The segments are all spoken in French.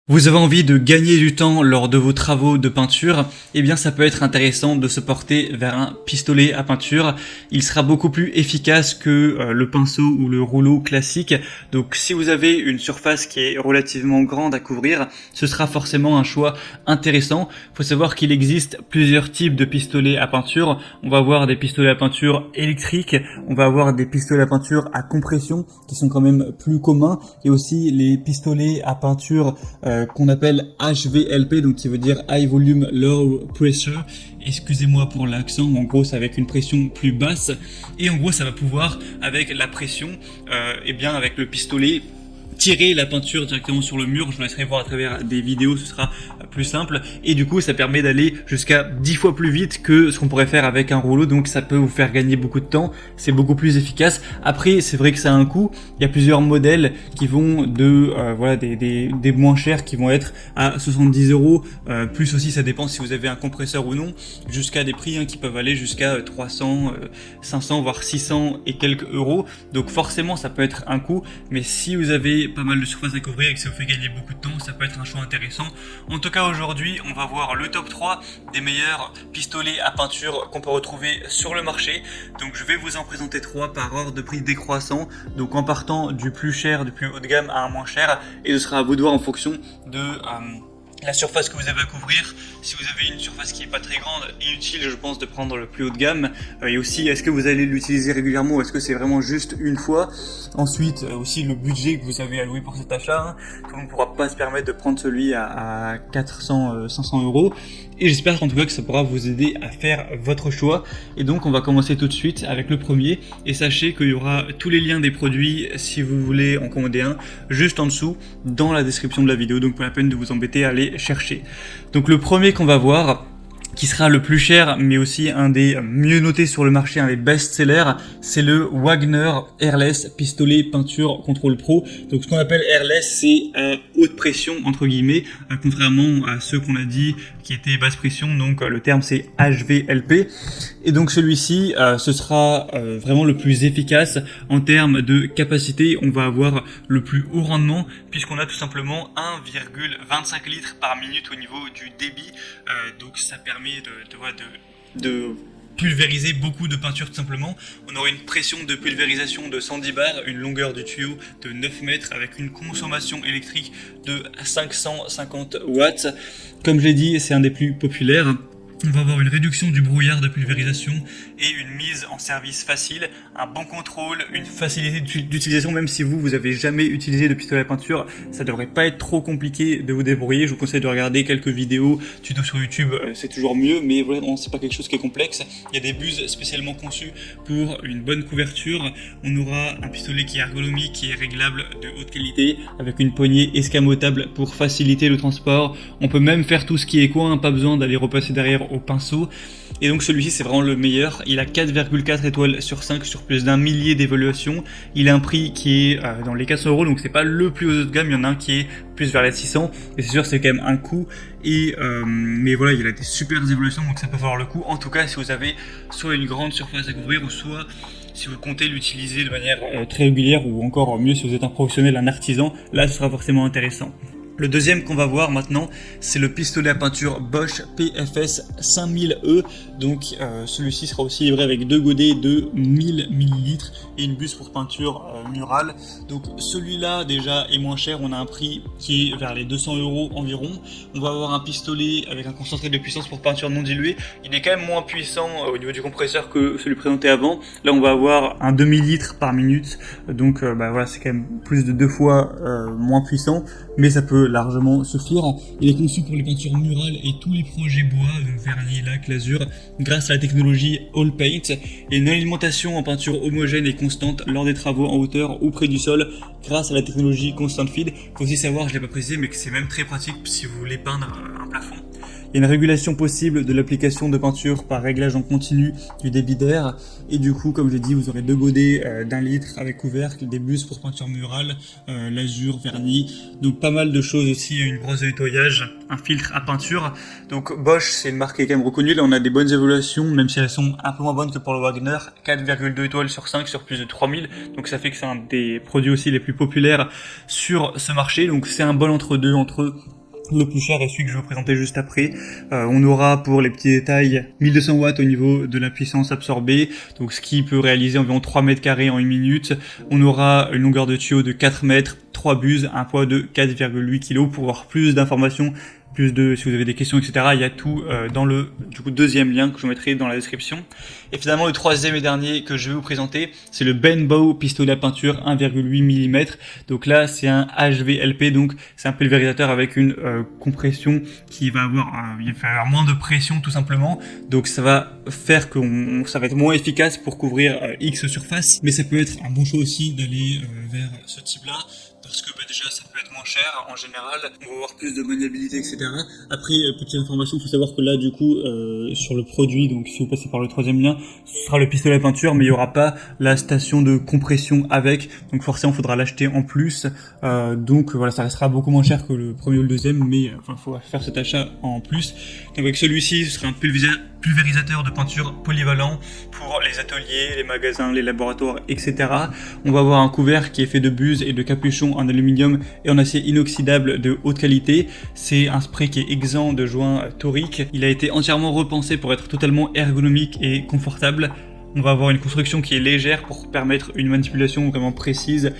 Vous avez envie de gagner du temps lors de vos travaux de peinture, eh bien ça peut être intéressant de se porter vers un pistolet à peinture. Il sera beaucoup plus efficace que le pinceau ou le rouleau classique. Donc si vous avez une surface qui est relativement grande à couvrir, ce sera forcément un choix intéressant. Il faut savoir qu'il existe plusieurs types de pistolets à peinture. On va avoir des pistolets à peinture électriques, on va avoir des pistolets à peinture à compression qui sont quand même plus communs, et aussi les pistolets à peinture qu'on appelle HVLP, donc qui veut dire High Volume Low Pressure. Excusez-moi pour l'accent, en gros c'est avec une pression plus basse, et en gros ça va pouvoir, avec la pression, et bien avec le pistolet, tirer la peinture directement sur le mur. Je vous laisserai voir à travers des vidéos, ce sera plus simple, et du coup ça permet d'aller jusqu'à 10 fois plus vite que ce qu'on pourrait faire avec un rouleau, donc ça peut vous faire gagner beaucoup de temps, c'est beaucoup plus efficace. Après c'est vrai que ça a un coût, il y a plusieurs modèles qui vont de voilà des moins chers qui vont être à 70 euros, plus aussi ça dépend si vous avez un compresseur ou non, jusqu'à des prix qui peuvent aller jusqu'à 300, 500 voire 600 et quelques euros, donc forcément ça peut être un coût, mais si vous avez pas mal de surface à couvrir et que ça vous fait gagner beaucoup de temps, ça peut être un choix intéressant. En tout cas aujourd'hui on va voir le top 3 des meilleurs pistolets à peinture qu'on peut retrouver sur le marché. Donc je vais vous en présenter 3 par ordre de prix décroissant, donc en partant du plus cher, du plus haut de gamme à un moins cher, et ce sera à vous de voir en fonction de la surface que vous avez à couvrir. Si vous avez une surface qui est pas très grande, inutile je pense de prendre le plus haut de gamme, et aussi est-ce que vous allez l'utiliser régulièrement ou est-ce que c'est vraiment juste une fois. Ensuite aussi le budget que vous avez alloué pour cet achat, tout le monde ne pourra pas se permettre de prendre celui à 400, 500 euros, et j'espère en tout cas que ça pourra vous aider à faire votre choix. Et donc on va commencer tout de suite avec le premier, et sachez qu'il y aura tous les liens des produits si vous voulez en commander un juste en dessous dans la description de la vidéo, donc pas la peine de vous embêter à aller chercher. Donc le premier qu'on va voir, qui sera le plus cher mais aussi un des mieux notés sur le marché, un des best-sellers, c'est le Wagner Airless pistolet peinture contrôle pro. Donc ce qu'on appelle Airless, c'est haute pression entre guillemets, contrairement à ceux qu'on a dit qui étaient basse pression, donc le terme c'est HVLP. Et donc celui-ci, ce sera vraiment le plus efficace en termes de capacité. On va avoir le plus haut rendement puisqu'on a tout simplement 1,25 litres par minute au niveau du débit. Donc ça permet de pulvériser beaucoup de peinture tout simplement. On aura une pression de pulvérisation de 110 bars, une longueur du tuyau de 9 mètres avec une consommation électrique de 550 watts. Comme je l'ai dit, c'est un des plus populaires. On va avoir une réduction du brouillard de pulvérisation et une mise en service facile, un bon contrôle, une facilité d'utilisation. Même si vous avez jamais utilisé de pistolet à peinture, ça devrait pas être trop compliqué de vous débrouiller. Je vous conseille de regarder quelques vidéos, tutos sur YouTube, c'est toujours mieux, mais vraiment c'est pas quelque chose qui est complexe. Il y a des buses spécialement conçues pour une bonne couverture. On aura un pistolet qui est ergonomique, qui est réglable, de haute qualité, avec une poignée escamotable pour faciliter le transport. On peut même faire tout ce qui est coin, pas besoin d'aller repasser derrière au pinceau. Et donc celui-ci c'est vraiment le meilleur. Il a 4,4 étoiles sur 5 sur plus d'un millier d'évaluations. Il a un prix qui est dans les 400 euros, donc c'est pas le plus haut de gamme. Il y en a un qui est plus vers les 600, et c'est sûr c'est quand même un coût. Et mais voilà, il a des super évaluations, donc ça peut valoir le coup. En tout cas si vous avez soit une grande surface à couvrir, ou soit si vous comptez l'utiliser de manière très régulière, ou encore mieux si vous êtes un professionnel, un artisan, là ce sera forcément intéressant. Le deuxième qu'on va voir maintenant, c'est le pistolet à peinture Bosch PFS 5000E. Donc celui-ci sera aussi livré avec deux godets de 1000 ml et une buse pour peinture murale. Donc celui-là déjà est moins cher, on a un prix qui est vers les 200 euros environ. On va avoir un pistolet avec un concentré de puissance pour peinture non diluée. Il est quand même moins puissant au niveau du compresseur que celui présenté avant. Là on va avoir un demi-litre par minute, donc voilà, c'est quand même plus de 2 fois moins puissant, mais ça peut largement suffire. Il est conçu pour les peintures murales et tous les projets bois, donc vernis, lac, lasure, grâce à la technologie All Paint, et une alimentation en peinture homogène et constante lors des travaux en hauteur ou près du sol grâce à la technologie Constant Feed. Faut aussi savoir, je l'ai pas précisé, mais que c'est même très pratique si vous voulez peindre un plafond. Il y a une régulation possible de l'application de peinture par réglage en continu du débit d'air, et du coup comme j'ai dit vous aurez deux godets d'1 litre avec couvercle, des buses pour peinture murale, lasure, vernis, donc pas mal de choses aussi, une brosse de nettoyage, un filtre à peinture. Donc Bosch c'est une marque qui est quand même reconnue, là on a des bonnes évaluations même si elles sont un peu moins bonnes que pour le Wagner, 4,2 étoiles sur 5 sur plus de 3000, donc ça fait que c'est un des produits aussi les plus populaires sur ce marché, donc c'est un bon entre-deux entre Le plus cher est celui que je vais vous présenter juste après. On aura pour les petits détails 1200 watts au niveau de la puissance absorbée, donc ce qui peut réaliser environ 3 mètres carrés en 1 minute. On aura une longueur de tuyau de 4 mètres, 3 buses, un poids de 4,8 kg. Pour voir plus d'informations, si vous avez des questions, etc., il y a tout dans le deuxième lien que je vous mettrai dans la description. Et finalement, le troisième et dernier que je vais vous présenter, c'est le Benbow pistolet à peinture 1,8 mm. Donc là, c'est un HVLP, donc c'est un pulvérisateur avec une compression qui va avoir, il va avoir moins de pression tout simplement. Donc ça va faire que ça va être moins efficace pour couvrir X surface. Mais ça peut être un bon choix aussi d'aller vers ce type-là. Parce que déjà ça peut être moins cher en général, on va avoir plus de maniabilité, etc. Après, petite information, il faut savoir que là du coup sur le produit, donc si vous passez par le troisième lien, ce sera le pistolet à peinture, mais il n'y aura pas la station de compression avec, donc forcément il faudra l'acheter en plus. Donc voilà, ça restera beaucoup moins cher que le premier ou le deuxième, mais il faut faire cet achat en plus. Donc avec celui-ci, ce sera un pulvérisateur de peinture polyvalent pour les ateliers, les magasins, les laboratoires, etc. On va avoir un couvert qui est fait de buses et de capuchons en aluminium et en acier inoxydable de haute qualité. C'est un spray qui est exempt de joints toriques. Il a été entièrement repensé pour être totalement ergonomique et confortable. On va avoir une construction qui est légère pour permettre une manipulation vraiment précise,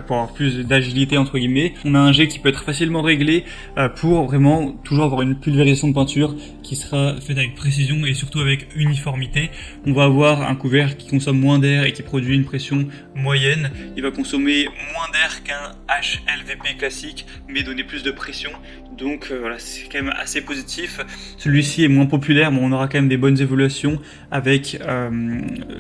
pour avoir plus d'agilité entre guillemets. On a un jet qui peut être facilement réglé pour vraiment toujours avoir une pulvérisation de peinture qui sera faite avec précision et surtout avec uniformité. On va avoir un couvert qui consomme moins d'air et qui produit une pression moyenne. Il va consommer moins d'air qu'un HLVP classique mais donner plus de pression. Donc voilà, c'est quand même assez positif. Celui-ci est moins populaire, mais on aura quand même des bonnes évaluations avec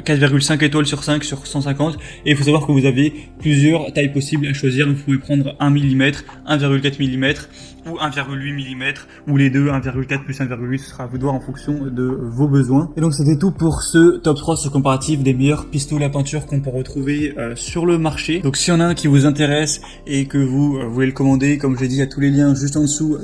4,5 étoiles sur 5 sur 150. Et il faut savoir que vous avez plusieurs tailles possibles à choisir. Vous pouvez prendre 1 mm, 1,4 mm ou 1,8 mm ou les deux, 1,4 plus 1,8, ce sera à vous de voir en fonction de vos besoins. Et donc c'était tout pour ce top 3 sur comparatif des meilleurs pistolets à peinture qu'on peut retrouver sur le marché. Donc s'il y en a un qui vous intéresse et que vous voulez le commander, comme je l'ai dit, il y a tous les liens juste en dessous